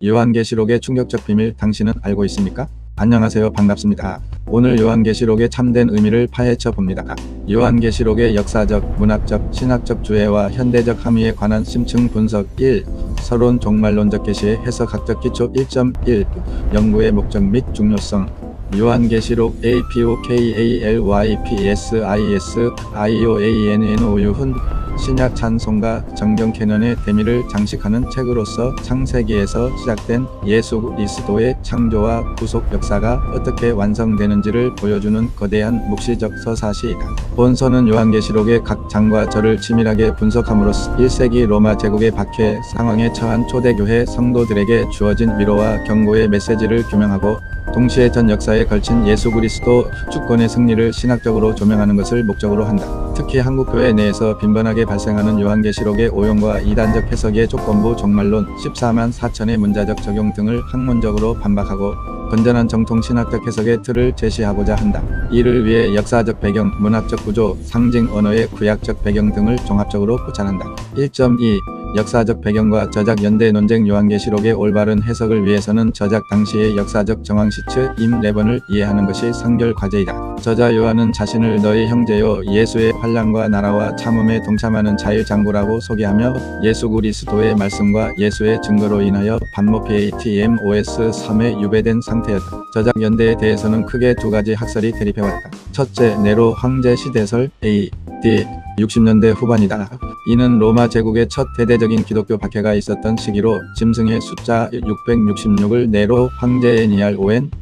요한계시록의 충격적 비밀 당신은 알고 있습니까? 안녕하세요, 반갑습니다. 오늘 요한계시록의 참된 의미를 파헤쳐 봅니다. 요한계시록의 역사적, 문학적, 신학적 주해와 현대적 함의에 관한 심층 분석 1. 서론 종말론적 계시의 해석학적 기초 1.1 연구의 목적 및 중요성. 요한계시록 APOKALYPSISIOANNOU는 신약 찬송가 정경 캐논의 대미를 장식하는 책으로서 창세기에서 시작된 예수 그리스도의 창조와 구속 역사가 어떻게 완성되는지를 보여주는 거대한 묵시적 서사시이다. 본서는 요한계시록의 각 장과 절을 치밀하게 분석함으로써 1세기 로마 제국의 박해 상황에 처한 초대교회 성도들에게 주어진 위로와 경고의 메시지를 규명하고 동시에 전 역사에 걸친 예수 그리스도 주권의 승리를 신학적으로 조명하는 것을 목적으로 한다. 특히 한국교회 내에서 빈번하게 발생하는 요한계시록의 오용과 이단적 해석의 조건부 종말론, 14만 4천의 문자적 적용 등을 학문적으로 반박하고 건전한 정통 신학적 해석의 틀을 제시하고자 한다. 이를 위해 역사적 배경, 문학적 구조, 상징 언어의 구약적 배경 등을 종합적으로 포찬한다. 1.2 역사적 배경과 저작 연대 논쟁. 요한계시록의 올바른 해석을 위해서는 저작 당시의 역사적 정황 시츠 임 레번을 이해하는 것이 선결 과제이다. 저자 요한은 자신을 너희 형제요 예수의 환난과 나라와 참음에 동참하는 자유장구라고 소개하며 예수 그리스도의 말씀과 예수의 증거로 인하여 반모PATMOS 3에 유배된 상태였다. 저작 연대에 대해서는 크게 두 가지 학설이 대립해왔다. 첫째, 네로 황제 시대설 AD 60년대 후반이다. 이는 로마 제국의 첫 대대적인 기독교 박해가 있었던 시기로 짐승의 숫자 666을 네로 황제의 니알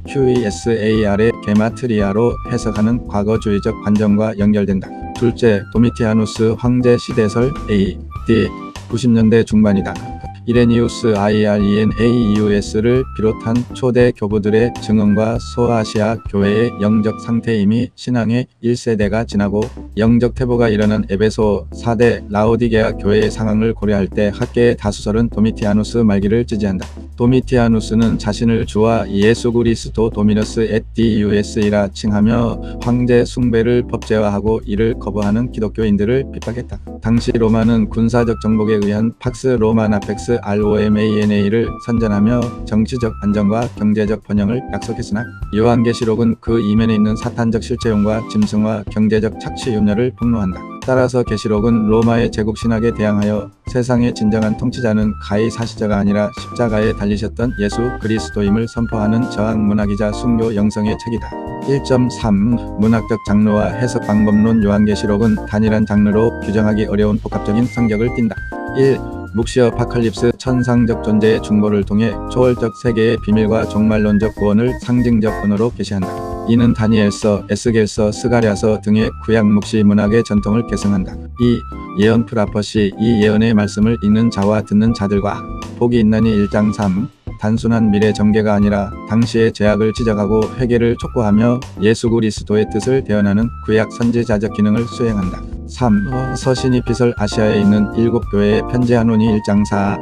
QESAR의 게마트리아로 해석하는 과거주의적 관점과 연결된다. 둘째, 도미티아누스 황제 시대설 AD 90년대 중반이다. 이레니우스 IRENAEUS를 비롯한 초대 교부들의 증언과 소아시아 교회의 영적 상태임이 신앙의 1세대가 지나고 영적 퇴보가 일어난 에베소 4대 라오디게아 교회의 상황을 고려할 때 학계의 다수설은 도미티아누스 말기를 지지한다. 도미티아누스는 자신을 주와 예수 그리스도 도미너스 앳 디우스이라 칭하며 황제 숭배를 법제화하고 이를 거부하는 기독교인들을 핍박했다. 당시 로마는 군사적 정복에 의한 팍스 로마나펙스 ROMANA를 선전하며 정치적 안정과 경제적 번영을 약속했으나 요한계시록은 그 이면에 있는 사탄적 실체용과 짐승화 경제적 착취 염려를 폭로한다. 따라서 계시록은 로마의 제국 신학에 대항하여 세상의 진정한 통치자는 가이사시자가 아니라 십자가에 달리셨던 예수 그리스도임을 선포하는 저항 문학이자 순교 영성의 책이다. 1.3 문학적 장르와 해석 방법론. 요한계시록은 단일한 장르로 규정하기 어려운 복합적인 성격을 띈다. 1. 묵시어파칼립스 천상적 존재의 중보를 통해 초월적 세계의 비밀과 종말론적 구원을 상징적 언어로 계시한다. 이는 다니엘서, 에스겔서, 스가랴서 등의 구약 묵시 문학의 전통을 계승한다. 2. 예언 프라퍼시. 이 예언의 말씀을 읽는 자와 듣는 자들과 복이 있나니. 1장 3 단순한 미래 전개가 아니라 당시의 죄악을 지적하고 회개를 촉구하며 예수 그리스도의 뜻을 대언하는 구약 선지자적 기능을 수행한다. 3. 서신이피설. 아시아에 있는 7교회에 편지하노니. 1장 4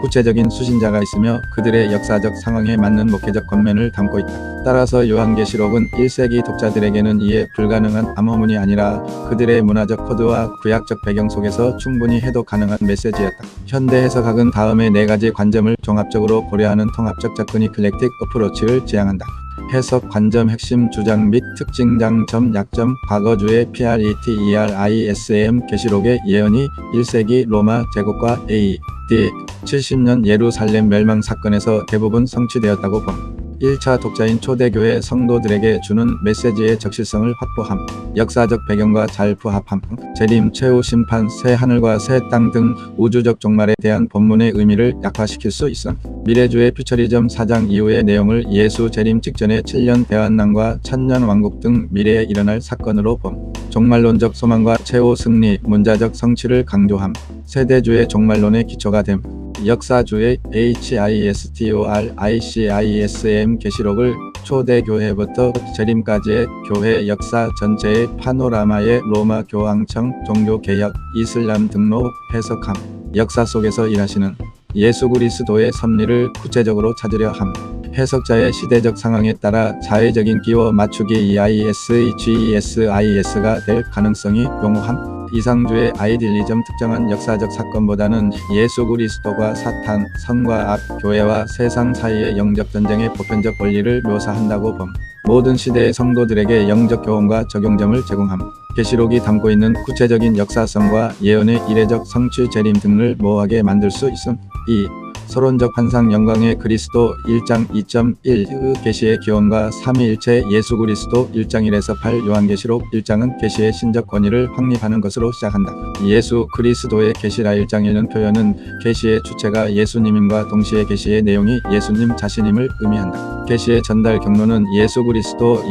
구체적인 수신자가 있으며 그들의 역사적 상황에 맞는 목회적 권면을 담고 있다. 따라서 요한계시록은 1세기 독자들에게는 이해 불가능한 암호문이 아니라 그들의 문화적 코드와 구약적 배경 속에서 충분히 해독 가능한 메시지였다. 현대 해석학은 다음의 4가지 관점을 종합적으로 고려하는 통합적 접근 이클렉틱 어프로치를 지향한다. 해석 관점 핵심 주장 및 특징 장점 약점 과거주의 PRETERISM 계시록의 예언이 1세기 로마 제국과 AD 70년 예루살렘 멸망 사건에서 대부분 성취되었다고 봄. 1차 독자인 초대교회 성도들에게 주는 메시지의 적실성을 확보함. 역사적 배경과 잘 부합함. 재림, 최후 심판, 새 하늘과 새 땅 등 우주적 종말에 대한 본문의 의미를 약화시킬 수 있음. 미래주의 퓨처리즘 4장 이후의 내용을 예수 재림 직전의 7년 대환난과 천년 왕국 등 미래에 일어날 사건으로 봄. 종말론적 소망과 최후 승리, 문자적 성취를 강조함. 세대주의 종말론의 기초가 됨. 역사주의 HISTORICISM 계시록을 초대교회부터 재림까지의 교회 역사 전체의 파노라마의 로마 교황청, 종교개혁, 이슬람 등로 해석함. 역사 속에서 일하시는 예수 그리스도의 섭리를 구체적으로 찾으려 함. 해석자의 시대적 상황에 따라 자의적인 끼워 맞추기 EISGESIS가 될 가능성이 용호함. 이상주의 아이디얼리즘 특정한 역사적 사건보다는 예수 그리스도가 사탄, 성과 악, 교회와 세상 사이의 영적 전쟁의 보편적 원리를 묘사한다고 봄. 모든 시대의 성도들에게 영적 교훈과 적용점을 제공함. 계시록이 담고 있는 구체적인 역사성과 예언의 이례적 성취 재림 등을 모호하게 만들 수 있음. 2. 서론적 환상 영광의 그리스도 1장 2.1 계시의 기원과 삼위일체 예수 그리스도 1장 1에서 8 요한계시록 1장은 계시의 신적 권위를 확립하는 것으로 시작한다. 예수 그리스도의 계시라 1장 1년 표현은 계시의 주체가 예수님임과 동시에 계시의 내용이 예수님 자신임을 의미한다. 계시의 전달 경로는 예수 그리스도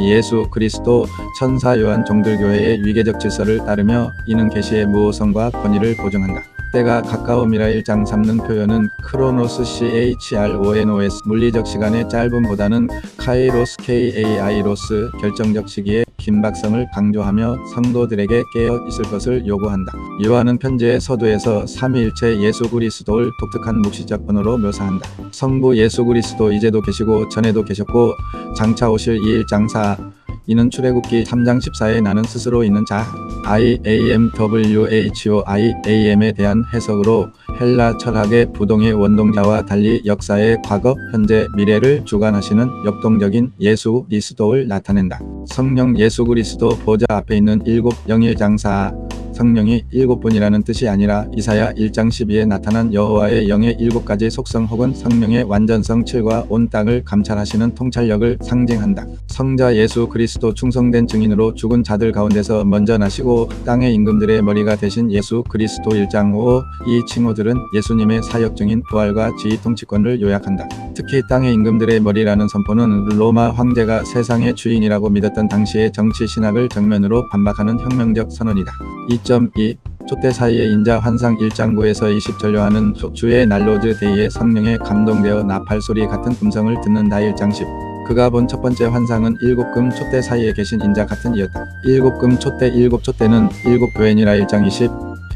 천사 요한 종들교회의 위계적 질서를 따르며 이는 계시의 무호성과 권위를 보증한다. 때가 가까움이라 1장 3는 표현은 크로노스 CHRONOS 물리적 시간의 짧음보다는 카이로스 KAI로스 결정적 시기의 긴박성을 강조하며 성도들에게 깨어 있을 것을 요구한다. 요한은 편지의 서두에서 삼위일체 예수 그리스도를 독특한 묵시적 언어로 묘사한다. 성부 예수 그리스도 이제도 계시고 전에도 계셨고 장차 오실 2일장 4 이는 출애굽기 3장 14에 나는 스스로 있는 자 IAMWHOIAM에 대한 해석으로 헬라 철학의 부동의 원동자와 달리 역사의 과거, 현재, 미래를 주관하시는 역동적인 예수 그리스도를 나타낸다. 성령 예수 그리스도 보좌 앞에 있는 7영일장사 성령이 7분이라는 뜻이 아니라 이사야 1장 12에 나타난 여호와의 영의 7가지 속성 혹은 성령의 완전성 7과 온 땅을 감찰하시는 통찰력을 상징한다. 성자 예수 그리스도 충성된 증인으로 죽은 자들 가운데서 먼저 나시고 땅의 임금들의 머리가 되신 예수 그리스도 1장 5 이 칭호들은 예수님의 사역 중인 부활과 지휘 통치권을 요약한다. 특히 땅의 임금들의 머리라는 선포는 로마 황제가 세상의 주인이라고 믿었던 당시의 정치 신학을 정면으로 반박하는 혁명적 선언이다. 2.2 촛대 사이의 인자 환상 1장 9에서 20절 요한은 주의 날로즈 데이에 성령에 감동되어 나팔소리 같은 음성을 듣는다. 1장 10 그가 본 첫 번째 환상은 7금 촛대 사이에 계신 인자 같은 이였다. 7금 촛대 7촛대는 7교회니라. 1장 20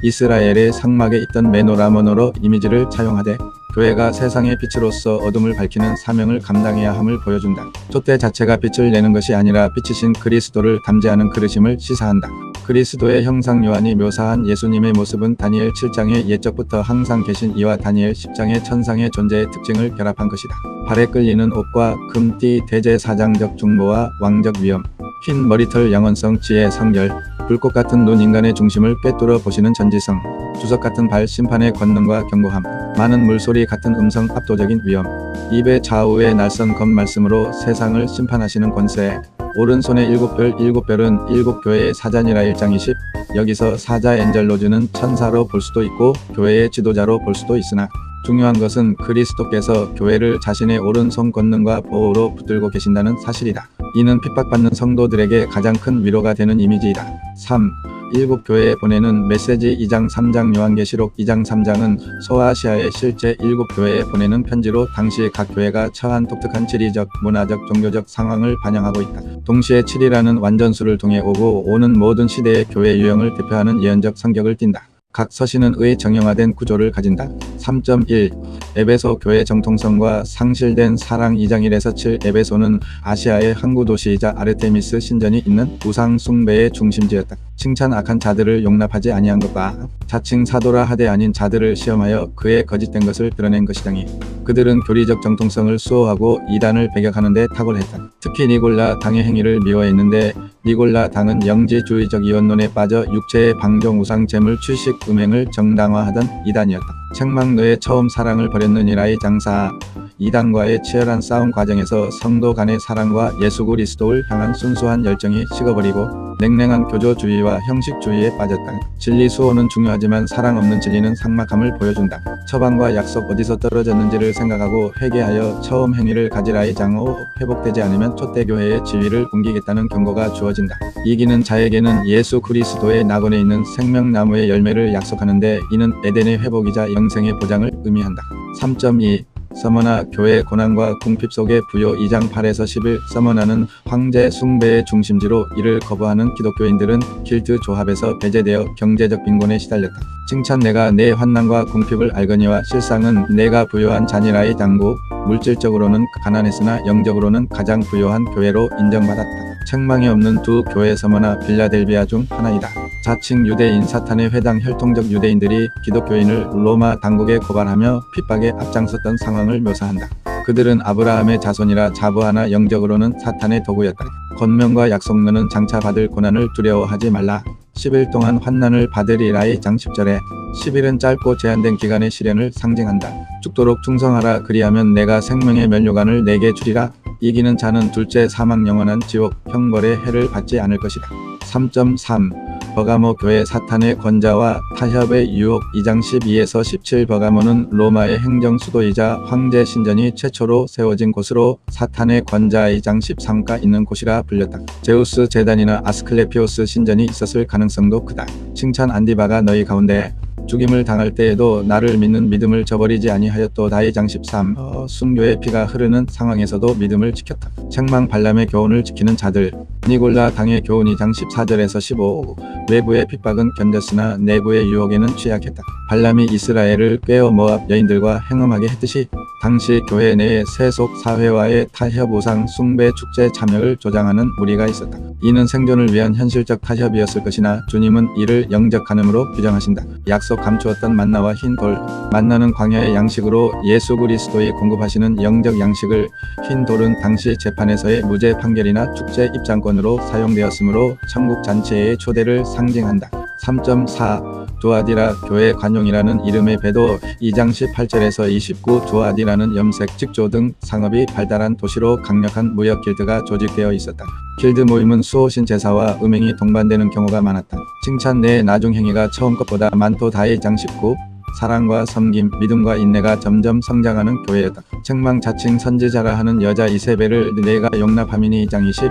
이스라엘의 상막에 있던 메노라모노로 이미지를 차용하되 교회가 세상의 빛으로서 어둠을 밝히는 사명을 감당해야 함을 보여준다. 촛대 자체가 빛을 내는 것이 아니라 빛이신 그리스도를 담재하는 그릇임을 시사한다. 그리스도의 형상 요한이 묘사한 예수님의 모습은 다니엘 7장의 옛적부터 항상 계신 이와 다니엘 10장의 천상의 존재의 특징을 결합한 것이다. 발에 끌리는 옷과 금띠 대제사장적 중보와 왕적 위엄, 흰 머리털 영원성 지혜 성결, 불꽃 같은 눈 인간의 중심을 꿰뚫어 보시는 전지성, 주석 같은 발 심판의 권능과 견고함, 많은 물소리 같은 음성 압도적인 위엄, 입의 좌우의 날선 검 말씀으로 세상을 심판하시는 권세, 오른손의 7별 7별은 7교회의 사자니라. 1장 20 여기서 사자 엔젤로즈는 천사로 볼 수도 있고 교회의 지도자로 볼 수도 있으나 중요한 것은 그리스도께서 교회를 자신의 오른손 권능과 보호로 붙들고 계신다는 사실이다. 이는 핍박받는 성도들에게 가장 큰 위로가 되는 이미지이다. 3. 7교회에 보내는 메시지 2장 3장 요한계시록 2장 3장은 소아시아의 실제 7교회에 보내는 편지로 당시 각 교회가 처한 독특한 지리적, 문화적, 종교적 상황을 반영하고 있다. 동시에 7이라는 완전수를 통해 오고 오는 모든 시대의 교회 유형을 대표하는 예언적 성격을 띈다. 각 서신은 의 정형화된 구조를 가진다. 3.1 에베소 교회 정통성과 상실된 사랑 2장 1에서 7 에베소는 아시아의 항구 도시이자 아르테미스 신전이 있는 우상 숭배의 중심지였다. 칭찬 악한 자들을 용납하지 아니한 것과 자칭 사도라 하되 아닌 자들을 시험하여 그의 거짓된 것을 드러낸 것이더니 그들은 교리적 정통성을 수호하고 이단을 배격하는 데 탁월했다. 특히 니골라 당의 행위를 미워했는데 니골라 당은 영지주의적 이원론에 빠져 육체의 방종 우상 제물 출식 음행을 정당화하던 이단이었다. 책망너의 처음 사랑을 버렸느니라의 장사 이단과의 치열한 싸움 과정에서 성도 간의 사랑과 예수 그리스도를 향한 순수한 열정이 식어버리고 냉랭한 교조주의와 형식주의에 빠졌다. 진리 수호는 중요하지만 사랑 없는 진리는 삭막함을 보여준다. 처방과 약속 어디서 떨어졌는지를 생각하고 회개하여 처음 행위를 가지라의 장호 회복되지 않으면 촛대교회의 지위를 옮기겠다는 경고가 주어진다. 이기는 자에게는 예수 그리스도의 낙원에 있는 생명나무의 열매를 약속하는데 이는 에덴의 회복이자 영생의 보장을 의미한다. 3.2 서머나 교회 고난과 궁핍 속의 부요 2장 8에서 11 서머나는 황제 숭배의 중심지로 이를 거부하는 기독교인들은 길드 조합에서 배제되어 경제적 빈곤에 시달렸다. 칭찬 내가 내 환난과 궁핍을 알거니와 실상은 내가 부요한 자니라의 당부 물질적으로는 가난했으나 영적으로는 가장 부요한 교회로 인정받았다. 책망이 없는 두 교회 서머나 빌라델비아 중 하나이다. 자칭 유대인 사탄의 회당 혈통적 유대인들이 기독교인을 로마 당국에 고발하며 핍박에 앞장섰던 상황을 묘사한다. 그들은 아브라함의 자손이라 자부하나 영적으로는 사탄의 도구였다. 권면과 약속론은 장차 받을 고난을 두려워하지 말라. 10일 동안 환난을 받으리라의 장 10절에 10일은 짧고 제한된 기간의 시련을 상징한다. 죽도록 충성하라. 그리하면 내가 생명의 면류관을 내게 주리라. 이기는 자는 둘째 사망 영원한 지옥 형벌의 해를 받지 않을 것이다. 3.3 버가모 교회 사탄의 권자와 타협의 유혹 2장 12에서 17 버가모는 로마의 행정 수도이자 황제 신전이 최초로 세워진 곳으로 사탄의 권자 2장 13가 있는 곳이라 불렸다. 제우스 제단이나 아스클레피오스 신전이 있었을 가능성도 크다. 칭찬 안디바가 너희 가운데 죽임을 당할 때에도 나를 믿는 믿음을 저버리지 아니하였도다. 2장 13 순교의 피가 흐르는 상황에서도 믿음을 지켰다. 책망 발람의 교훈을 지키는 자들 니골라 당의 교훈 2장 14절에서 15 외부의 핍박은 견뎠으나 내부의 유혹에는 취약했다. 발람이 이스라엘을 꿰어 모압 여인들과 행음하게 했듯이 당시 교회 내에 세속 사회와의 타협 우상 숭배 축제 참여를 조장하는 무리가 있었다. 이는 생존을 위한 현실적 타협이었을 것이나 주님은 이를 영적 간음으로 규정하신다. 약속 감추었던 만나와 흰 돌 만나는 광야의 양식으로 예수 그리스도에 공급하시는 영적 양식을 흰 돌은 당시 재판에서의 무죄 판결이나 축제 입장권으로 사용되었으므로 천국 잔치의 초대를 상징한다. 3.4 두아디라 교회 관용이라는 이름의 배도 2장 18절에서 29 두아디라는 염색 직조 등 상업이 발달한 도시로 강력한 무역 길드가 조직되어 있었다. 길드 모임은 수호신 제사와 음행이 동반되는 경우가 많았다. 칭찬 내의 나중 행위가 처음 것보다 많도 다의 장 19 사랑과 섬김, 믿음과 인내가 점점 성장하는 교회였다. 책망 자칭 선지자라 하는 여자 이세벨을 내가 용납함이니 2장 20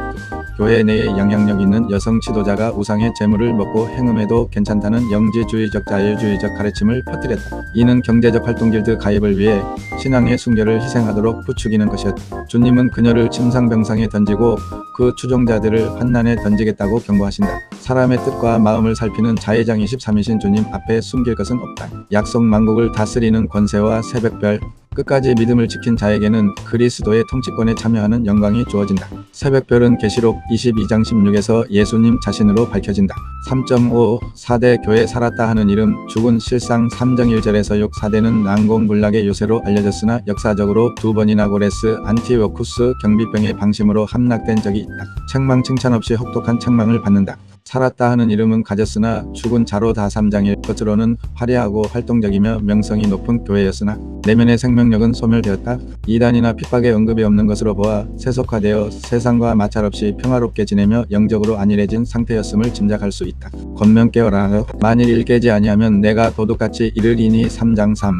교회 내에 영향력 있는 여성 지도자가 우상의 재물을 먹고 행음해도 괜찮다는 영지주의적 자유주의적 가르침을 퍼뜨렸다. 이는 경제적 활동길드 가입을 위해 신앙의 순결을 희생하도록 부추기는 것이었다. 주님은 그녀를 침상병상에 던지고 그 추종자들을 환난에 던지겠다고 경고하신다. 사람의 뜻과 마음을 살피는 자의장 23이신 주님 앞에 숨길 것은 없다. 약속 만국을 다스리는 권세와 새벽별 끝까지 믿음을 지킨 자에게는 그리스도의 통치권에 참여하는 영광이 주어진다. 새벽별은 계시록 22장 16에서 예수님 자신으로 밝혀진다. 3.5 4대 교회 살았다 하는 이름 죽은 실상 3장 1절에서 6 4대는 난공불락의 요새로 알려졌으나 역사적으로 두 번이나 고레스 안티오쿠스 경비병의 방심으로 함락된 적이 있다. 책망 칭찬 없이 혹독한 책망을 받는다. 살았다 하는 이름은 가졌으나 죽은 자로 다 3장 1 겉으로는 화려하고 활동적이며 명성이 높은 교회였으나 내면의 생명력은 소멸되었다. 이단이나 핍박의 언급이 없는 것으로 보아 세속화되어 세상과 마찰 없이 평화롭게 지내며 영적으로 안일해진 상태였음을 짐작할 수 있다. 권면 깨어라. 만일 일 깨지 아니하면 내가 도둑같이 이르리니 3장 3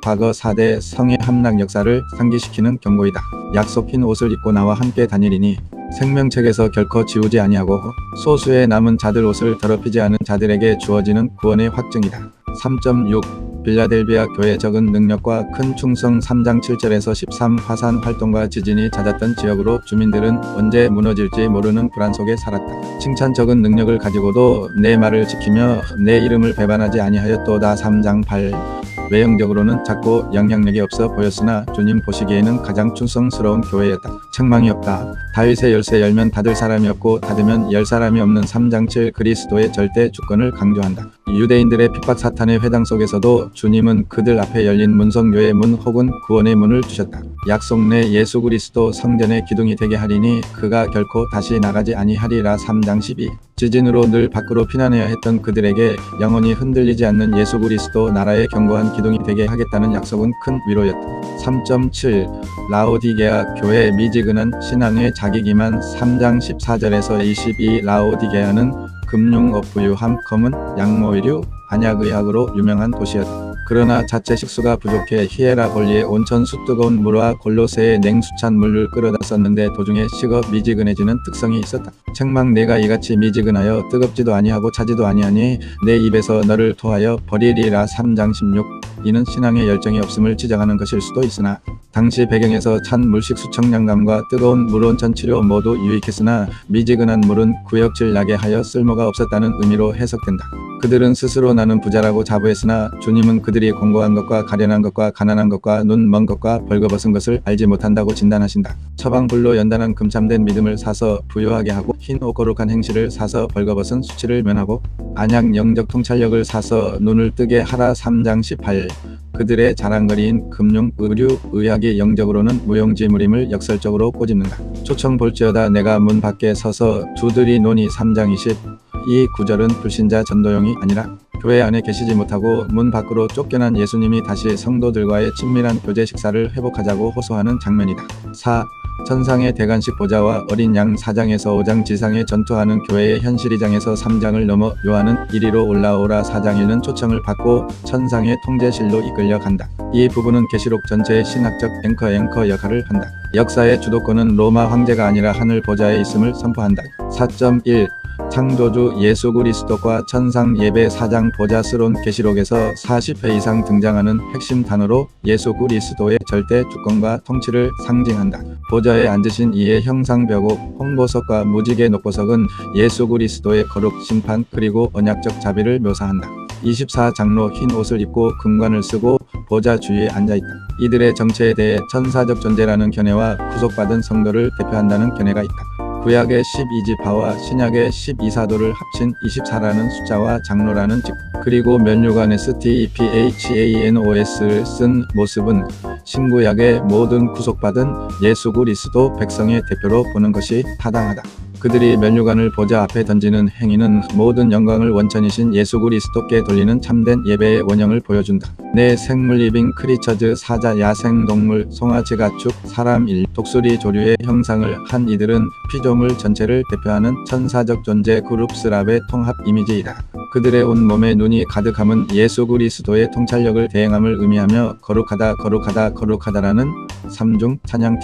과거 4대 성의 함락 역사를 상기시키는 경고이다. 약속 흰 옷을 입고 나와 함께 다니리니 생명책에서 결코 지우지 아니하고 소수의 남은 자들 옷을 더럽히지 않은 자들에게 주어지는 구원의 확증이다. 3.6 빌라델비아 교회 적은 능력과 큰 충성 3장 7절에서 13 화산 활동과 지진이 잦았던 지역으로 주민들은 언제 무너질지 모르는 불안 속에 살았다. 칭찬 적은 능력을 가지고도 내 말을 지키며 내 이름을 배반하지 아니하였도다. 3장 8 외형적으로는 작고 영향력이 없어 보였으나 주님 보시기에는 가장 충성스러운 교회였다. 책망이 없다. 다윗의 열쇠 열면 닫을 사람이 없고 닫으면 열 사람이 없는 3장 7 그리스도의 절대 주권을 강조한다. 유대인들의 핍박 사탄의 회당 속에서도 주님은 그들 앞에 열린 문성교의 문 혹은 구원의 문을 두셨다. 약속 내 예수 그리스도 성전의 기둥이 되게 하리니 그가 결코 다시 나가지 아니하리라. 3장 12 지진으로 늘 밖으로 피난해야 했던 그들에게 영원히 흔들리지 않는 예수 그리스도 나라의 견고한 기둥이 되게 하겠다는 약속은 큰 위로였다. 3.7 라오디게아 교회 미지근한 신앙의 자기기만 3장 14절에서 22 라오디게아는 금융업 부유함 검은 양모이류 안약의학으로 유명한 도시였다. 그러나 자체 식수가 부족해 히에라볼리의 온천수 뜨거운 물과 골로새의 냉수찬 물을 끌어다 썼는데 도중에 식어 미지근해지는 특성이 있었다. 책망 내가 이같이 미지근하여 뜨겁지도 아니하고 차지도 아니하니 내 입에서 너를 토하여 버리리라. 3장 16 이는 신앙의 열정이 없음을 지적하는 것일 수도 있으나 당시 배경에서 찬 물식 수청량감과 뜨거운 물온천 치료 모두 유익했으나 미지근한 물은 구역질 나게 하여 쓸모가 없었다는 의미로 해석된다. 그들은 스스로 나는 부자라고 자부했으나 주님은 그들이 그들이 공고한 것과 가련한 것과 가난한 것과 눈 먼 것과 벌거벗은 것을 알지 못한다고 진단하신다. 처방불로 연단한 금참된 믿음을 사서 부요하게 하고 흰 옷 거룩한 행실을 사서 벌거벗은 수치를 면하고 안약 영적 통찰력을 사서 눈을 뜨게 하라. 3장 18. 그들의 자랑거리인 금융, 의류, 의학이 영적으로는 무용지물임을 역설적으로 꼬집는다. 초청 볼지어다 내가 문 밖에 서서 두드리 노니. 3장 20. 이 구절은 불신자 전도용이 아니라 교회 안에 계시지 못하고 문 밖으로 쫓겨난 예수님이 다시 성도들과의 친밀한 교제 식사를 회복하자고 호소하는 장면이다. 4. 천상의 대관식 보좌와 어린 양. 4장에서 5장 지상에 전투하는 교회의 현실. 2장에서 3장을 넘어 요한은 이리로 올라오라. 4장 1는 초청을 받고 천상의 통제실로 이끌려 간다. 이 부분은 계시록 전체의 신학적 앵커 역할을 한다. 역사의 주도권은 로마 황제가 아니라 하늘 보좌에 있음을 선포한다. 4.1 창조주 예수 그리스도과 천상 예배. 4장 보좌스러운 계시록에서 40회 이상 등장하는 핵심 단어로 예수 그리스도의 절대 주권과 통치를 상징한다. 보좌에 앉으신 이의 형상벽옥 홍보석과 무지개 녹보석은 예수 그리스도의 거룩, 심판 그리고 언약적 자비를 묘사한다. 24장로 흰 옷을 입고 금관을 쓰고 보좌 주위에 앉아있다. 이들의 정체에 대해 천사적 존재라는 견해와 구속받은 성도를 대표한다는 견해가 있다. 구약의 12지파와 신약의 12사도를 합친 24라는 숫자와 장로라는 직 그리고 면류관 STEPHANOS를 쓴 모습은 신구약의 모든 구속받은 예수 그리스도 백성의 대표로 보는 것이 타당하다. 그들이 면류관을 보좌 앞에 던지는 행위는 모든 영광을 원천이신 예수 그리스도께 돌리는 참된 예배의 원형을 보여준다. 내 생물 리빙 크리처즈 사자 야생동물 송아지 가축 사람 일 독수리 조류의 형상을 한 이들은 피조물 전체를 대표하는 천사적 존재 그룹 스랍의 통합 이미지이다. 그들의 온몸에 눈이 가득함은 예수 그리스도의 통찰력을 대행함을 의미하며 거룩하다 거룩하다 거룩하다라는 삼중 찬양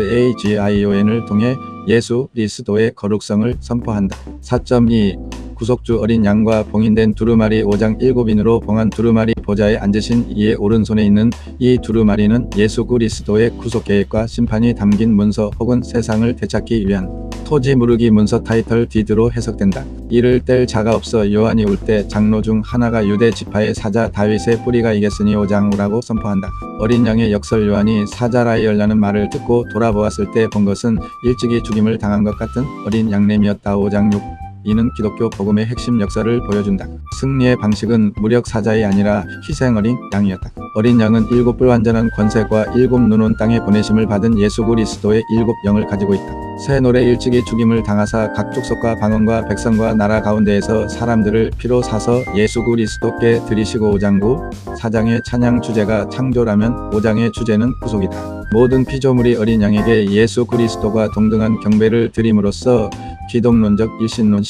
TRISAGION을 통해 예수 그리스도의 거룩성을 선포한다. 4.2 구속주 어린 양과 봉인된 두루마리. 5장 7인으로 봉한 두루마리. 보좌에 앉으신 이의 오른손에 있는 이 두루마리는 예수 그리스도의 구속계획과 심판이 담긴 문서 혹은 세상을 되찾기 위한 토지 무르기 문서 타이틀 디드로 해석된다. 이를 뗄 자가 없어 요한이 올 때 장로 중 하나가 유대 지파의 사자 다윗의 뿌리가 이겼으니 5장이라고 선포한다. 어린 양의 역설. 요한이 사자라이얼라는 말을 듣고 돌아보았을 때 본 것은 일찍이 죽임을 당한 것 같은 어린 양냄이었다. 5장 6. 이는 기독교 복음의 핵심 역사를 보여준다. 승리의 방식은 무력 사자이 아니라 희생 어린 양이었다. 어린 양은 7 불완전한 권세과 7 눈온 땅에 보내심을 받은 예수 그리스도의 7 영을 가지고 있다. 새 노래 일찍이 죽임을 당하사 각 족속과 방언과 백성과 나라 가운데에서 사람들을 피로 사서 예수 그리스도께 드리시고. 5장 9. 4장의 찬양 주제가 창조라면 5장의 주제는 구속이다. 모든 피조물이 어린 양에게 예수 그리스도가 동등한 경배를 드림으로써 기독론적 일신론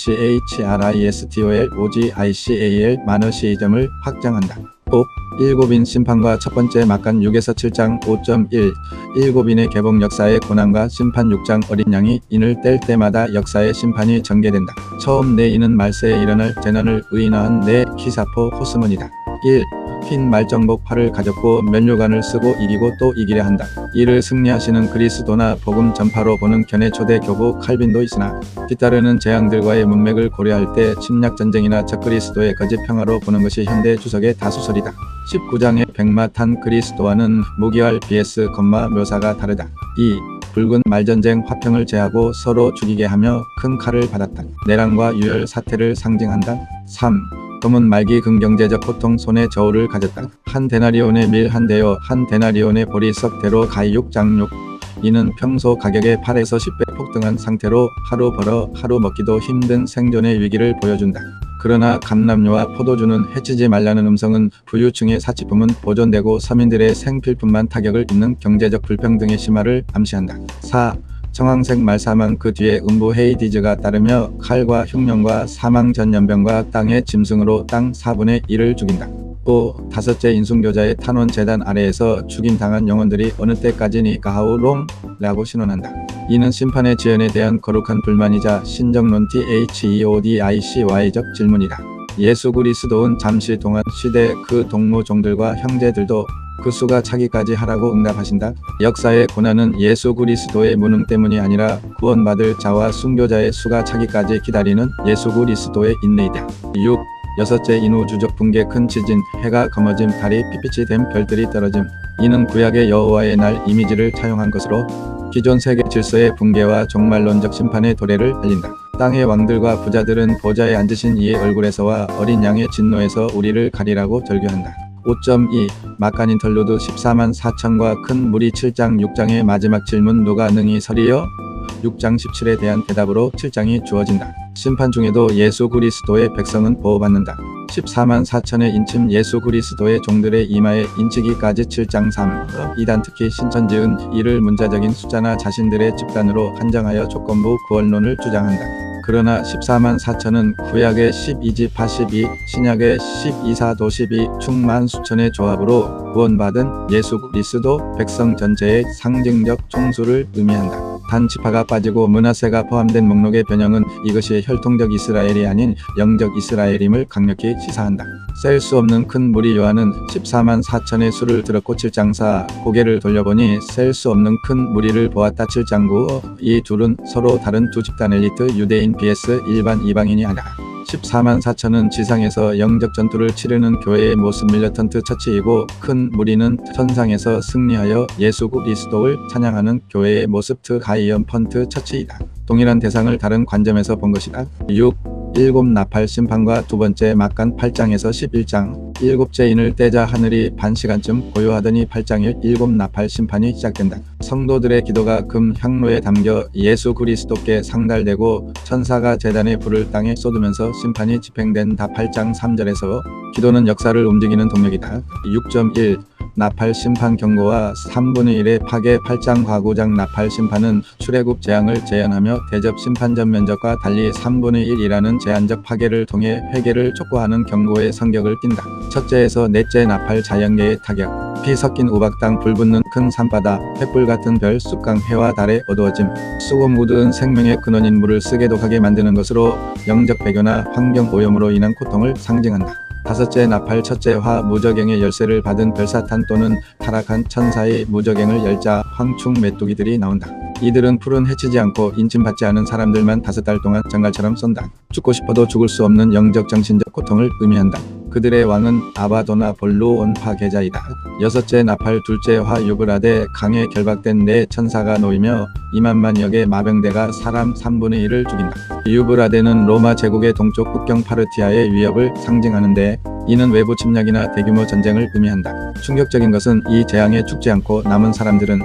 CHRISTOL OGICAL 마너시이즘을 확장한다. 5. 일곱인 심판과 첫 번째 막간 6에서 7장 5.1 일곱인의 개복 역사의 고난과 심판. 6장 어린 양이 인을 뗄 때마다 역사의 심판이 전개된다. 처음 내 인은 말세에 일어날 재난을 의인화한 내 기사포 호스문이다. 1. 흰 말정복 활을 가졌고 면류관을 쓰고 이기고 또 이기려 한다. 이를 승리하시는 그리스도나 복음 전파로 보는 견해 초대 교부 칼빈도 있으나 뒤따르는 재앙들과의 문맥을 고려할 때 침략전쟁이나 적그리스도의 거짓 평화로 보는 것이 현대 주석의 다수설이다. 19장의 백마탄 그리스도와는 무기할 BS, 묘사가 다르다. 2. 붉은 말전쟁 화평을 제하고 서로 죽이게 하며 큰 칼을 받았다. 내랑과 유혈 사태를 상징한다. 3. 검은 말기 긍경제적 고통 손에 저울을 가졌다. 한 데나리온의 밀 한 대요 한 데나리온의 보리 석 대로 가이 6장 6. 이는 평소 가격의 8에서 10배 폭등한 상태로 하루 벌어 하루 먹기도 힘든 생존의 위기를 보여준다. 그러나 감람류와 포도주는 해치지 말라는 음성은 부유층의 사치품은 보존되고 서민들의 생필품만 타격을 입는 경제적 불평등의 심화를 암시한다. 4. 청황색 말사만 그 뒤에 음부 헤이디즈가 따르며 칼과 흉년과 사망 전 연병과 땅의 짐승으로 땅 4분의 1을 죽인다. 5. 다섯째 인순교자의 탄원 재단 아래에서 죽임당한 영혼들이 어느 때까지니 가하우롱 라고 신원한다. 이는 심판의 지연에 대한 거룩한 불만이자 신정론 THEODICY적 질문이다. 예수 그리스도는 잠시 동안 시대 그 동무종들과 형제들도 그 수가 차기까지 하라고 응답하신다. 역사의 고난은 예수 그리스도의 무능 때문이 아니라 구원받을 자와 순교자의 수가 차기까지 기다리는 예수 그리스도의 인내이다. 6. 여섯째 인우주적 붕괴 큰 지진 해가 검어짐 달이 핏빛이 된 별들이 떨어짐. 이는 구약의 여호와의 날 이미지를 차용한 것으로 기존 세계 질서의 붕괴와 종말론적 심판의 도래를 알린다. 땅의 왕들과 부자들은 보좌에 앉으신 이의 얼굴에서와 어린 양의 진노에서 우리를 가리라고 절규한다. 5.2 막간 인터루드 14만 4천과 큰 무리 7장 6장의 마지막 질문 누가 능히 서리요? 6장 17에 대한 대답으로 7장이 주어진다. 심판 중에도 예수 그리스도의 백성은 보호받는다. 14만 4천의 인침 예수 그리스도의 종들의 이마에 인치기까지 7장 3. 2단 특히 신천지은 이를 문자적인 숫자나 자신들의 집단으로 한정하여 조건부 구원론을 주장한다. 그러나 14만 4천은 구약의 12지 82, 신약의 12사도 12, 충만 수천의 조합으로 구원받은 예수 그리스도 백성 전체의 상징적 총수를 의미한다. 단 지파가 빠지고 므낫세가 포함된 목록의 변형은 이것이 혈통적 이스라엘이 아닌 영적 이스라엘임을 강력히 시사한다. 셀 수 없는 큰 무리 요한은 14만 4천의 수를 들었고 7장 4 고개를 돌려보니 셀 수 없는 큰 무리를 보았다. 7장 9 이 둘은 서로 다른 두 집단 엘리트 유대인 vs 일반 이방인이 아니라 14만 4천은 지상에서 영적 전투를 치르는 교회의 모습 밀러턴트 처치이고 큰 무리는 천상에서 승리하여 예수 그리스도를 찬양하는 교회의 모습 트가이언펀트 처치이다. 동일한 대상을 다른 관점에서 본 것이다. 6. 일곱 나팔 심판과 두 번째 막간 8장에서 11장 일곱째 인을 떼자 하늘이 반 시간쯤 고요하더니 8장 1 일곱 나팔 심판이 시작된다. 성도들의 기도가 금 향로에 담겨 예수 그리스도께 상달되고 천사가 제단의 불을 땅에 쏟으면서 심판이 집행된다. 8장 3절에서 기도는 역사를 움직이는 동력이다. 6.1 나팔 심판 경고와 3분의 1의 파괴 8장 과구장 나팔 심판은 출애굽 재앙을 재현하며 대접 심판전 면적과 달리 3분의 1이라는 제한적 파괴를 통해 회개를 촉구하는 경고의 성격을 띈다. 첫째에서 넷째 나팔 자연계의 타격 피 섞인 우박당 불붙는 큰 산바다 횃불 같은 별 쑥강 해와 달의 어두워짐 수고 묻은 생명의 근원인 물을 쓰게 독하게 만드는 것으로 영적 배교나 환경 오염으로 인한 고통을 상징한다. 다섯째 나팔 첫째 화 무저갱의 열쇠를 받은 별사탄 또는 타락한 천사의 무저갱을 열자 황충 메뚜기들이 나온다. 이들은 풀은 해치지 않고 인침받지 않은 사람들만 5달 동안 정갈처럼 쏜다. 죽고 싶어도 죽을 수 없는 영적 정신적 고통을 의미한다. 그들의 왕은 아바도나 볼루 온파 계자이다. 여섯째 나팔 둘째 화 유브라데 강에 결박된 네 천사가 놓이며 2만만역의 마병대가 사람 3분의 1을 죽인다. 유브라데는 로마 제국의 동쪽 국경 파르티아의 위협을 상징하는데 이는 외부 침략이나 대규모 전쟁을 의미한다. 충격적인 것은 이 재앙에 죽지 않고 남은 사람들은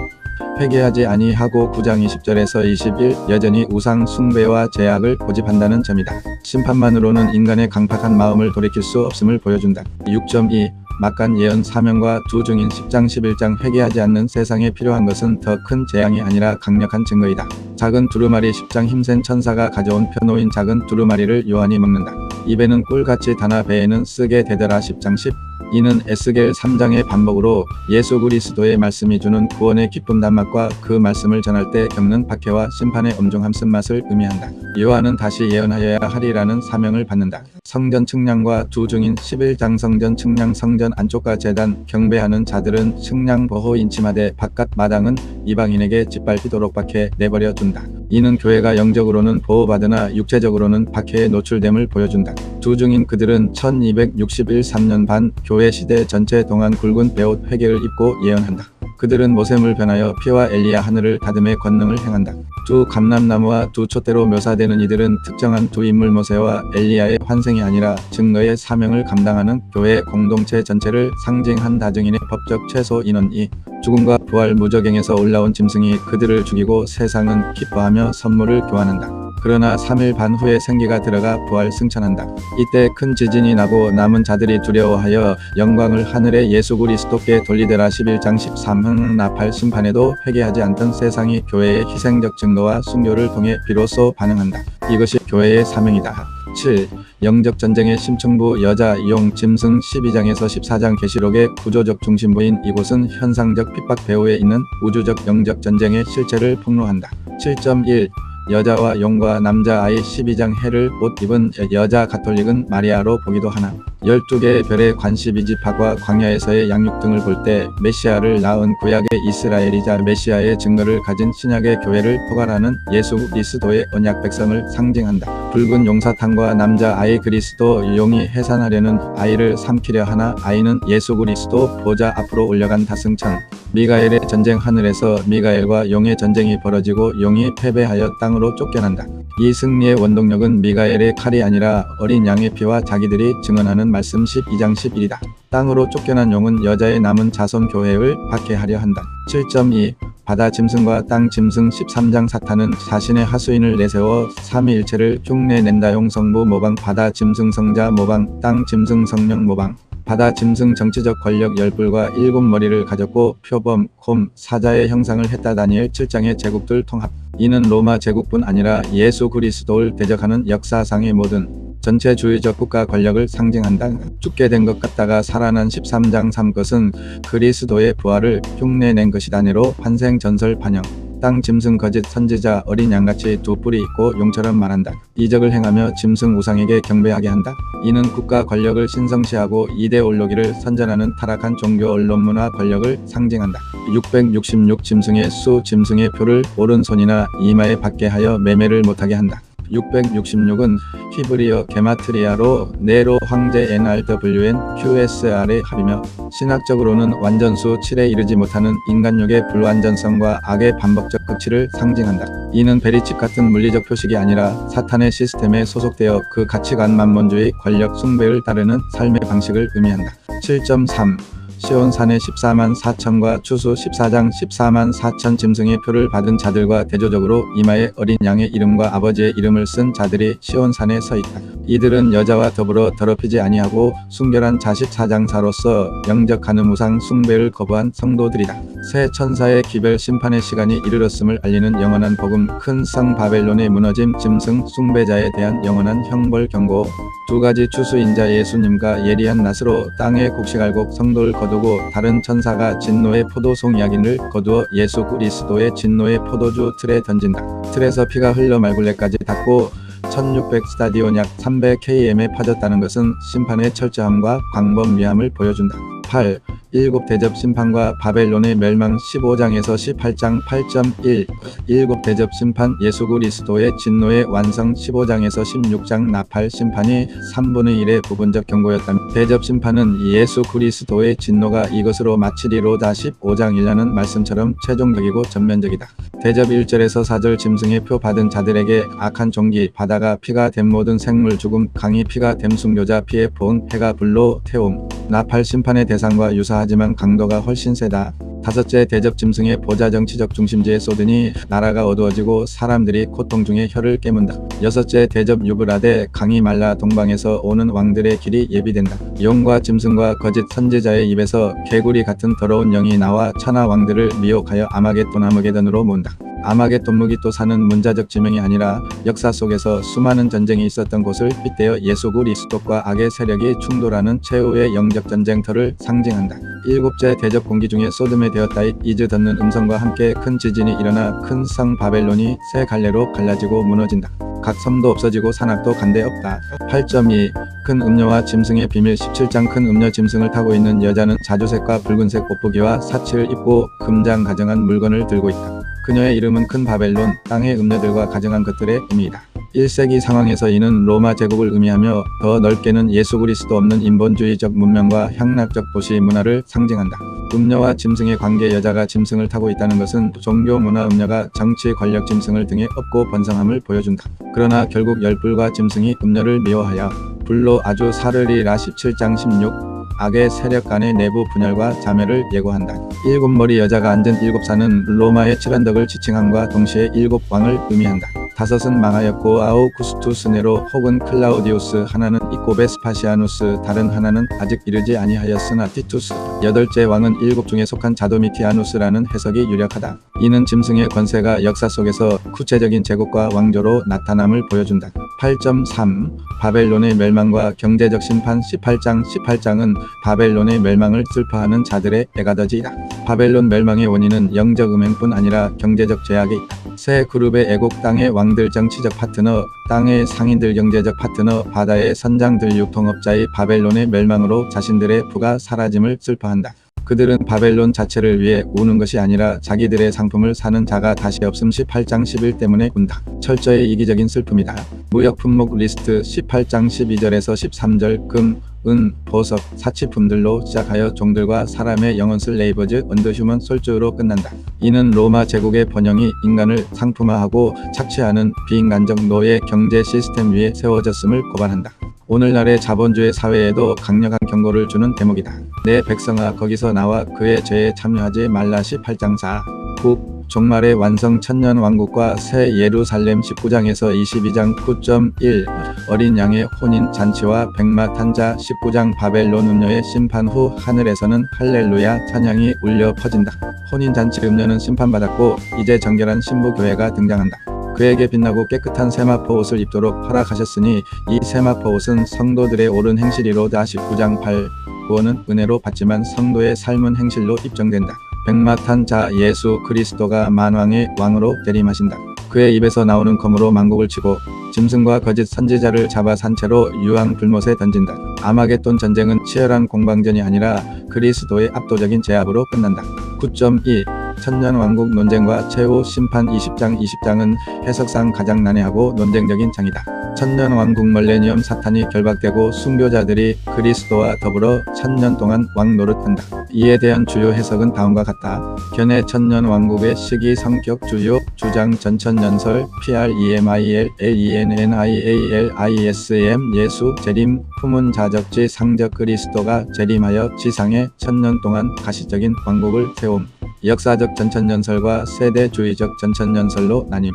회개하지 아니하고 9장 20절에서 21 여전히 우상 숭배와 제약을 고집한다는 점이다. 심판만으로는 인간의 강팍한 마음을 돌이킬 수 없음을 보여준다. 6.2 막간 예언 사명과 두 중인 10장 11장 회개하지 않는 세상에 필요한 것은 더 큰 재앙이 아니라 강력한 증거이다. 작은 두루마리 10장 힘센 천사가 가져온 펴놓인 작은 두루마리를 요한이 먹는다. 입에는 꿀같이 다나 배에는 쓰게 되더라. 10장 10 이는 에스겔 3장의 반복으로 예수 그리스도의 말씀이 주는 구원의 기쁨 단맛과 그 말씀을 전할 때 겪는 박해와 심판의 엄중함 쓴맛을 의미한다. 요한은 다시 예언하여야 하리라는 사명을 받는다. 성전 측량과 두 중인 11장 성전 측량 성전 안쪽과 제단 경배하는 자들은 측량 보호 인침하되 바깥 마당은 이방인에게 짓밟히도록 박해 내버려 준다. 이는 교회가 영적으로는 보호받으나 육체적으로는 박해에 노출됨을 보여준다. 두 중인 그들은 1261 3년 반 교회 시대 전체 동안 굵은 베옷 회개를 입고 예언한다. 그들은 모셈을 변하여 피와 엘리야 하늘을 다듬의 권능을 행한다. 두 감람나무와 두 촛대로 묘사되는 이들은 특정한 두 인물 모세와 엘리야의 환생이 아니라 증거의 사명을 감당하는 교회 공동체 전체를 상징한다. 증인의 법적 최소 인원이 죽음과 부활 무저갱에서 올라온 짐승이 그들을 죽이고 세상은 기뻐하며 선물을 교환한다. 그러나 3일 반 후에 생기가 들어가 부활 승천한다. 이때 큰 지진이 나고 남은 자들이 두려워하여 영광을 하늘에 예수 그리스도께 돌리더라. 11장 13 나팔 심판에도 회개하지 않던 세상이 교회의 희생적 증거와 순교를 통해 비로소 반응한다. 이것이 교회의 사명이다. 7. 영적 전쟁의 심층부 여자 용 짐승 12장에서 14장 계시록의 구조적 중심부인 이곳은 현상적 핍박 배후에 있는 우주적 영적 전쟁의 실체를 폭로한다. 7.1 여자와 용과 남자아이 12장 해를 옷 입은 여자 가톨릭은 마리아로 보기도 하나 12개의 별의 관시비지파과 광야에서의 양육 등을 볼 때 메시아를 낳은 구약의 이스라엘이자 메시아의 증거를 가진 신약의 교회를 포괄하는 예수 그리스도의 언약 백성을 상징한다. 붉은 용사탄과 남자 아이 그리스도 용이 해산하려는 아이를 삼키려 하나 아이는 예수 그리스도 보좌 앞으로 올려간 다승천. 미가엘의 전쟁. 하늘에서 미가엘과 용의 전쟁이 벌어지고 용이 패배하여 땅으로 쫓겨난다. 이 승리의 원동력은 미가엘의 칼이 아니라 어린 양의 피와 자기들이 증언하는 말씀 12장 11이다. 땅으로 쫓겨난 용은 여자의 남은 자손 교회를 박해하려 한다. 7.2 바다 짐승과 땅 짐승. 13장 사탄은 자신의 하수인을 내세워 삼위일체를 흉내낸다. 용성부 모방. 바다 짐승 성자 모방. 땅 짐승 성령 모방. 바다 짐승 정치적 권력 10뿔과 7머리를 가졌고 표범, 곰, 사자의 형상을 했다. 다니엘 7장의 제국들 통합. 이는 로마 제국뿐 아니라 예수 그리스도를 대적하는 역사상의 모든 전체주의적 국가 권력을 상징한다. 죽게 된 것 같다가 살아난 13장 3 것은 그리스도의 부활을 흉내낸 것이다. 네로 환생 전설 반영. 땅 짐승 거짓 선지자 어린 양같이 두 뿔이 있고 용처럼 말한다. 이적을 행하며 짐승 우상에게 경배하게 한다. 이는 국가 권력을 신성시하고 이데올로기를 선전하는 타락한 종교 언론 문화 권력을 상징한다. 666 짐승의 수. 짐승의 표를 오른손이나 이마에 받게 하여 매매를 못하게 한다. 666은 히브리어 게마트리아로 네로 황제 NRWN QSR의 합이며 신학적으로는 완전수 7에 이르지 못하는 인간력의 불완전성과 악의 반복적 극치를 상징한다. 이는 베리칩 같은 물리적 표식이 아니라 사탄의 시스템에 소속되어 그 가치관 만몬주의 권력 숭배를 따르는 삶의 방식을 의미한다. 7.3 시온산의 14만 4천과 추수 14장 14만 4천 짐승의 표를 받은 자들과 대조적으로 이마에 어린 양의 이름과 아버지의 이름을 쓴 자들이 시온산에 서 있다. 이들은 여자와 더불어 더럽히지 아니하고 순결한 자식 사장사로서 영접하는 우상 숭배를 거부한 성도들이다. 새 천사의 기별 심판의 시간이 이르렀음을 알리는 영원한 복음. 큰 성 바벨론의 무너짐. 짐승 숭배자에 대한 영원한 형벌 경고. 두 가지 추수인자 예수님과 예리한 낫으로 땅에 곡식알곡 성도를 거두고 다른 천사가 진노의 포도송 이야기를 거두어 예수 그리스도의 진노의 포도주 틀에 던진다. 틀에서 피가 흘러 말굴레까지 닿고 1600 스타디온 약 300km에 파졌다는 것은 심판의 철저함과 광범위함을 보여준다. 8. 일곱 대접 심판과 바벨론의 멸망. 15장에서 18장 8.1 일곱 대접 심판. 예수 그리스도의 진노의 완성. 15장에서 16장 나팔 심판이 3분의 1의 부분적 경고였다며 대접 심판은 예수 그리스도의 진노가 이것으로 마치리로다. 15장 1라는 말씀처럼 최종적이고 전면적이다. 대접 1절에서 4절 짐승의 표 받은 자들에게 악한 종기 바다가 피가 된 모든 생물 죽음. 강이 피가 됨. 순교자 피의 포응. 해가 불로 태움. 나팔 심판의 대상과 유사하지만 강도가 훨씬 세다. 다섯째 대접 짐승의 보좌 정치적 중심지에 쏟으니 나라가 어두워지고 사람들이 고통 중에 혀를 깨문다. 여섯째 대접 유브라데. 강이 말라 동방에서 오는 왕들의 길이 예비된다. 용과 짐승과 거짓 선지자의 입에서 개구리 같은 더러운 영이 나와 천하 왕들을 미혹하여 아마겟돈 아마게돈으로 모은다. 아마겟돈 무기또 사는 문자적 지명이 아니라 역사 속에서 수많은 전쟁이 있었던 곳을 빗대어 예수 그리스도과 악의 세력이 충돌하는 최후의 영적 전쟁터를 상징한다. 일곱째 대접 공기 중에 소돔에 되었다잇 이즈 덮는 음성과 함께 큰 지진이 일어나 큰 성 바벨론이 세 갈래로 갈라지고 무너진다. 각 섬도 없어지고 산악도 간데 없다. 8.2 큰 음녀와 짐승의 비밀. 17장 큰 음녀 짐승을 타고 있는 여자는 자주색과 붉은색 옷부기와 사치를 입고 금장 가정한 물건을 들고 있다. 그녀의 이름은 큰 바벨론, 땅의 음녀들과 가정한 것들의 의미이다. 1세기 상황에서 이는 로마 제국을 의미하며 더 넓게는 예수 그리스도 없는 인본주의적 문명과 향락적 도시 문화를 상징한다. 음녀와 짐승의 관계. 여자가 짐승을 타고 있다는 것은 종교 문화 음녀가 정치 권력 짐승을 등에 업고 번성함을 보여준다. 그러나 결국 열불과 짐승이 음녀를 미워하여 불로 아주 사르리라. 17장 16 악의 세력 간의 내부 분열과 자멸을 예고한다. 일곱 머리 여자가 앉은 일곱 산은 로마의 칠언덕을 지칭함과 동시에 일곱 왕을 의미한다. 다섯은 망하였고 아우구스투스 네로 혹은 클라우디우스, 하나는 이코베스파시아누스, 다른 하나는 아직 이르지 아니하였으나 티투스. 여덟째 왕은 일곱 중에 속한 자도미티아누스라는 해석이 유력하다. 이는 짐승의 권세가 역사 속에서 구체적인 제국과 왕조로 나타남을 보여준다. 8.3 바벨론의 멸망과 경제적 심판. 18장은 바벨론의 멸망을 슬퍼하는 자들의 에가더지이다. 바벨론 멸망의 원인은 영적 음행뿐 아니라 경제적 죄악에 있다. 세 그룹의 애국. 땅의 왕들 정치적 파트너, 땅의 상인들 경제적 파트너, 바다의 선장들 유통업자의 바벨론의 멸망으로 자신들의 부가 사라짐을 슬퍼한다. 그들은 바벨론 자체를 위해 우는 것이 아니라 자기들의 상품을 사는 자가 다시 없음 18장 10일 때문에 운다. 철저히 이기적인 슬픔이다. 무역 품목 리스트 18장 12절에서 13절 금, 은, 보석, 사치품들로 시작하여 종들과 사람의 영혼 슬레이버즈 언더 휴먼 솔즈로 끝난다. 이는 로마 제국의 번영이 인간을 상품화하고 착취하는 비인간적 노예 경제 시스템 위에 세워졌음을 고발한다. 오늘날의 자본주의 사회에도 강력한 경고를 주는 대목이다. 내 백성아 거기서 나와 그의 죄에 참여하지 말라 18장 4, 9 종말의 완성 천년 왕국과 새 예루살렘 19장에서 22장 9.1 어린 양의 혼인 잔치와 백마 탄자 19장 바벨론 음녀의 심판 후 하늘에서는 할렐루야 찬양이 울려 퍼진다. 혼인 잔치 음녀는 심판받았고 이제 정결한 신부 교회가 등장한다. 그에게 빛나고 깨끗한 세마포 옷을 입도록 허락하셨으니 이 세마포 옷은 성도들의 옳은 행실이로다. 19장 8 구원은 은혜로 받지만 성도의 삶은 행실로 입증된다. 백마탄 자 예수 그리스도가 만왕의 왕으로 재림하신다. 그의 입에서 나오는 검으로 만국을 치고 짐승과 거짓 선지자를 잡아 산채로 유황 불못에 던진다. 아마겟돈 전쟁은 치열한 공방전이 아니라 그리스도의 압도적인 제압으로 끝난다. 9.2 천년왕국 논쟁과 최후 심판 20장은 해석상 가장 난해하고 논쟁적인 장이다. 천년왕국 밀레니엄 사탄이 결박되고 순교자들이 그리스도와 더불어 천년 동안 왕 노릇한다. 이에 대한 주요 해석은 다음과 같다. 견해 천년왕국의 시기 성격 주요 주장 전천년설 PREMIL LENNIAL ISM 예수 재림 품은 자적지 상적 그리스도가 재림하여 지상에 천년 동안 가시적인 왕국을 세움. 역사적 전천년설과 세대주의적 전천년설로 나뉨.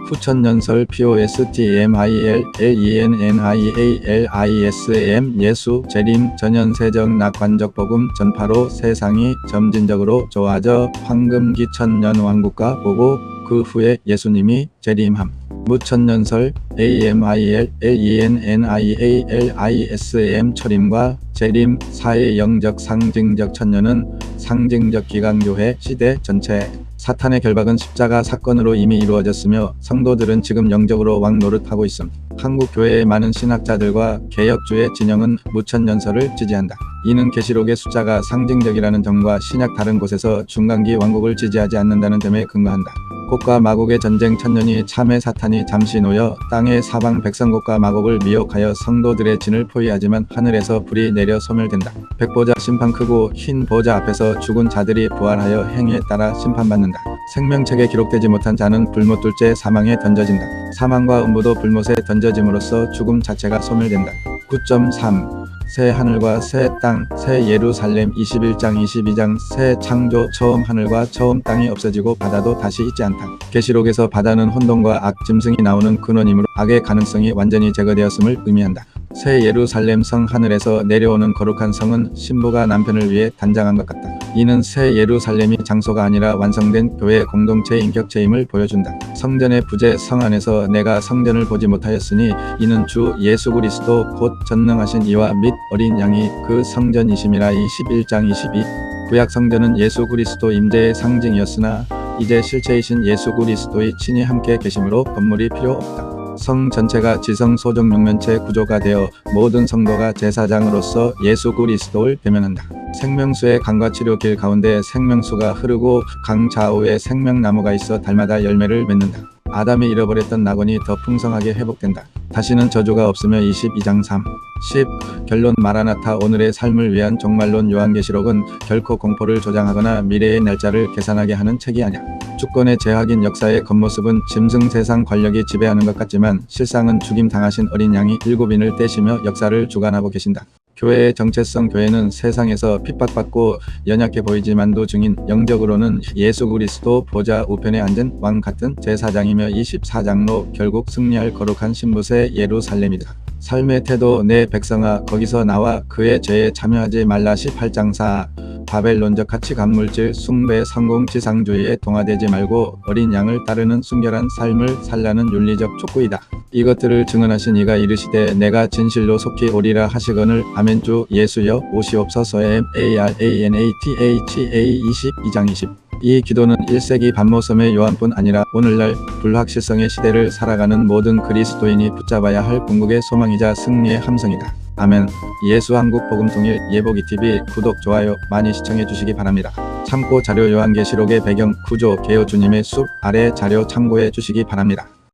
후천년설 POSTMIL LENNIAL ISM 예수 재림 전연세적 낙관적 복음 전파로 세상이 점진적으로 좋아져 황금기 천년왕국과 보고 그 후에 예수님이 재림함. 무천년설 AMIL LENNIAL ISM 철임과 재림 사의 영적 상징적 천년은 상징적 기강교회 시대 전체. 사탄의 결박은 십자가 사건으로 이미 이루어졌으며 성도들은 지금 영적으로 왕 노릇하고 있음. 한국 교회의 많은 신학자들과 개혁주의 진영은 무천년설을 지지한다. 이는 계시록의 숫자가 상징적이라는 점과 신약 다른 곳에서 중간기 왕국을 지지하지 않는다는 점에 근거한다. 곡과 마곡의 전쟁 천년이 참의 사탄이 잠시 놓여 땅의 사방 백성곡과 마곡을 미혹하여 성도들의 진을 포위하지만 하늘에서 불이 내려 소멸된다. 백보자 심판 크고 흰 보좌 앞에서 죽은 자들이 부활하여 행위에 따라 심판받는다. 생명책에 기록되지 못한 자는 불못 둘째 사망에 던져진다. 사망과 음부도 불못에 던져짐으로써 죽음 자체가 소멸된다. 9.3 새 하늘과 새 땅, 새 예루살렘 21장 22장 새 창조 처음 하늘과 처음 땅이 없어지고 바다도 다시 있지 않다. 계시록에서 바다는 혼돈과 악 짐승이 나오는 근원이므로 악의 가능성이 완전히 제거되었음을 의미한다. 새 예루살렘 성 하늘에서 내려오는 거룩한 성은 신부가 남편을 위해 단장한 것 같다. 이는 새 예루살렘이 장소가 아니라 완성된 교회 공동체의 인격체임을 보여준다. 성전의 부재 성 안에서 내가 성전을 보지 못하였으니 이는 주 예수 그리스도 곧 전능하신 이와 및 어린 양이 그 성전이심이라. 21장 22 구약 성전은 예수 그리스도 임재의 상징이었으나 이제 실체이신 예수 그리스도의 친히 함께 계심으로 건물이 필요 없다. 성 전체가 지성 소정 육면체 구조가 되어 모든 성도가 제사장으로서 예수 그리스도를 대면한다. 생명수의 강과 치료 길 가운데 생명수가 흐르고 강 좌우에 생명나무가 있어 달마다 열매를 맺는다. 아담이 잃어버렸던 낙원이 더 풍성하게 회복된다. 다시는 저주가 없으며 22장 3, 10 결론 마라나타 오늘의 삶을 위한 종말론 요한계시록은 결코 공포를 조장하거나 미래의 날짜를 계산하게 하는 책이 아니야. 주권의 재확인 역사의 겉모습은 짐승 세상 권력이 지배하는 것 같지만 실상은 죽임 당하신 어린 양이 일곱인을 떼시며 역사를 주관하고 계신다. 교회의 정체성 교회는 세상에서 핍박받고 연약해 보이지만도 증인 영적으로는 예수 그리스도 보좌 우편에 앉은 왕 같은 제사장이며 24장로 결국 승리할 거룩한 신부새 예루살렘이다. 삶의 태도 내 백성아 거기서 나와 그의 죄에 참여하지 말라. 18장 4 바벨론적 가치관 물질 숭배 성공 지상주의에 동화되지 말고 어린 양을 따르는 순결한 삶을 살라는 윤리적 촉구이다. 이것들을 증언하신 이가 이르시되 내가 진실로 속히 오리라 하시거늘 아멘. 주 예수여 오시옵소서. MARANATHA 22장 20 이 기도는 1세기 반모섬의 요한뿐 아니라 오늘날 불확실성의 시대를 살아가는 모든 그리스도인이 붙잡아야 할 궁극의 소망이자 승리의 함성이다. 아멘. 예수 한국 복음통일 예보기 TV 구독 좋아요 많이 시청해 주시기 바랍니다. 참고 자료 요한계시록의 배경 구조 개요 주님의 숲 아래 자료 참고해 주시기 바랍니다.